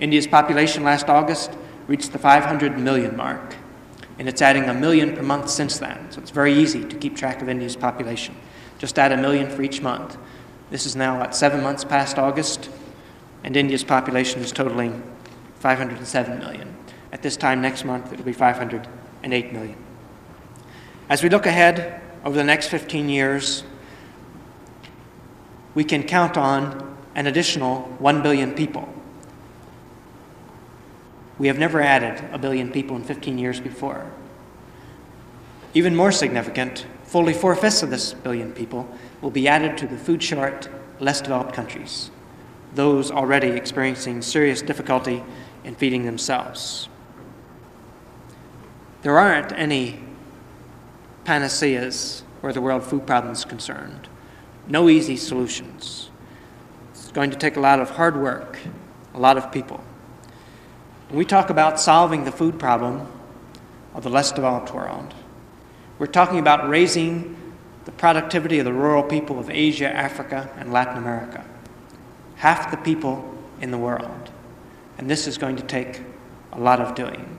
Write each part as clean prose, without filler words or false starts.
India's population last August reached the 500 million mark, and it's adding 1 million per month since then. So it's very easy to keep track of India's population. Just add 1 million for each month. This is now at 7 months past August, and India's population is totaling 507 million. At this time next month, it will be 508 million. As we look ahead over the next 15 years, we can count on an additional 1 billion people. We have never added 1 billion people in 15 years before. Even more significant, fully 4/5 of this billion people will be added to the food-short, less developed countries, those already experiencing serious difficulty in feeding themselves. There aren't any panaceas where the world food problem is concerned. No easy solutions. It's going to take a lot of hard work, a lot of people. When we talk about solving the food problem of the less developed world, we're talking about raising the productivity of the rural people of Asia, Africa, and Latin America. Half the people in the world. And this is going to take a lot of doing.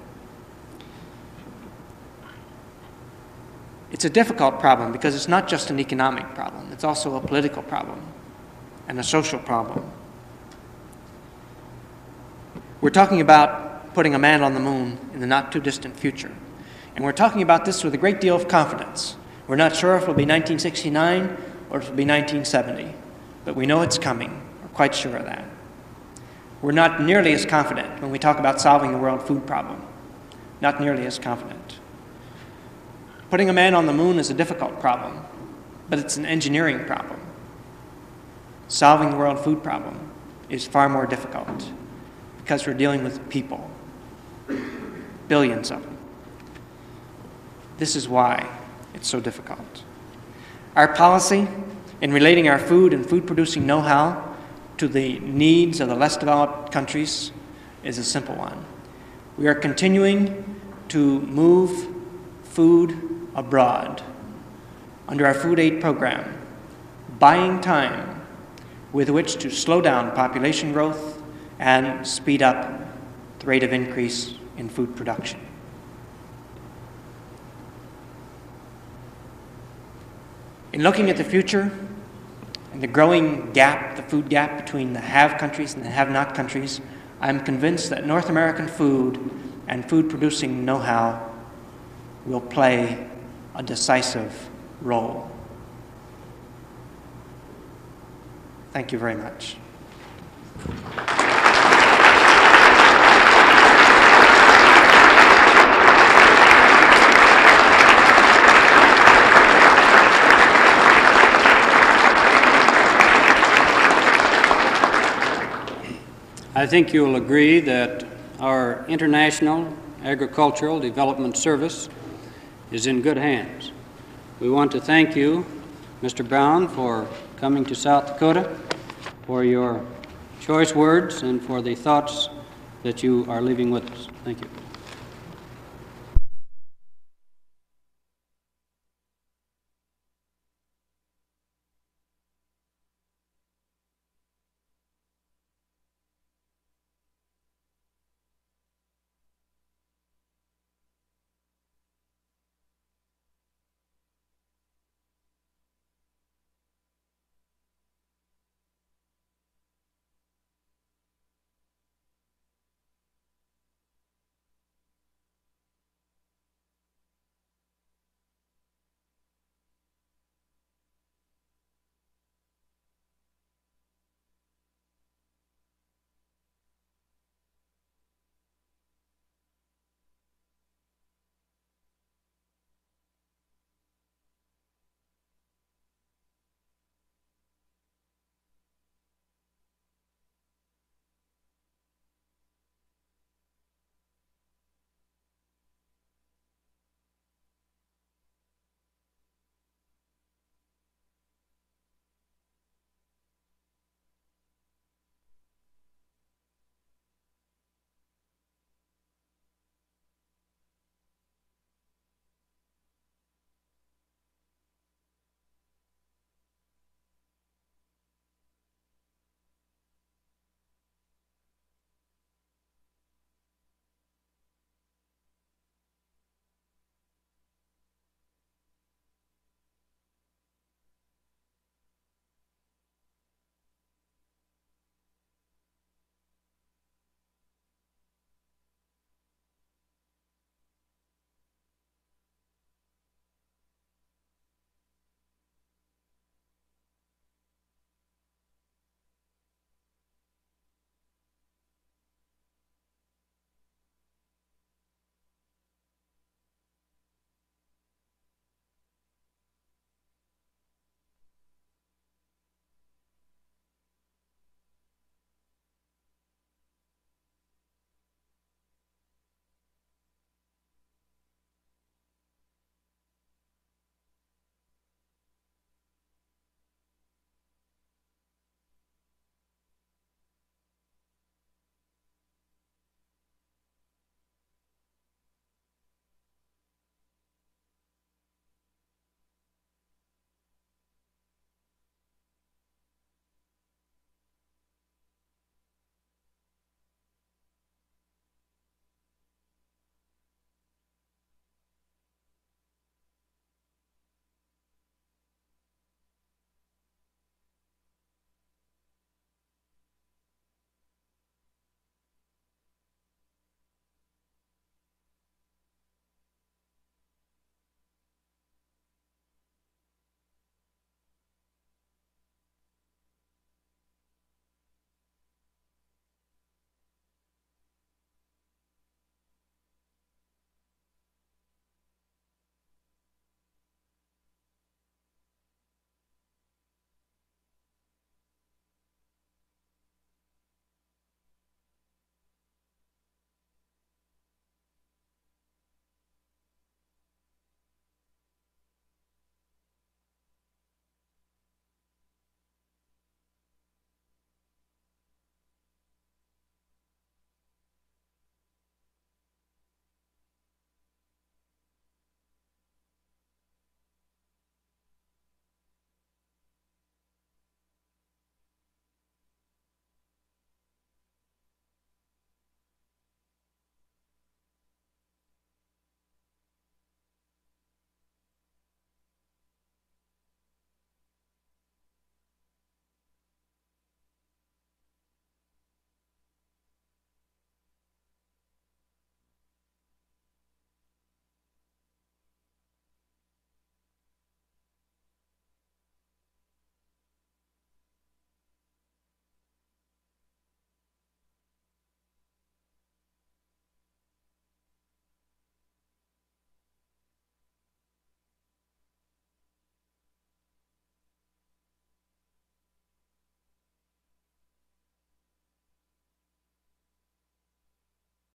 It's a difficult problem because it's not just an economic problem. It's also a political problem and a social problem. We're talking about putting a man on the moon in the not-too-distant future. And we're talking about this with a great deal of confidence. We're not sure if it'll be 1969 or if it'll be 1970, but we know it's coming. We're quite sure of that. We're not nearly as confident when we talk about solving the world food problem. Not nearly as confident. Putting a man on the moon is a difficult problem, but it's an engineering problem. Solving the world food problem is far more difficult because we're dealing with people, billions of them. This is why it's so difficult. Our policy in relating our food and food-producing know-how to the needs of the less developed countries is a simple one. We are continuing to move food abroad under our food aid program, buying time with which to slow down population growth and speed up the rate of increase in food production. In looking at the future and the growing gap, the food gap between the have countries and the have-not countries, I'm convinced that North American food and food-producing know-how will play a decisive role. Thank you very much. I think you will agree that our International Agricultural Development Service is in good hands. We want to thank you, Mr. Brown, for coming to South Dakota, for your choice words, and for the thoughts that you are leaving with us. Thank you.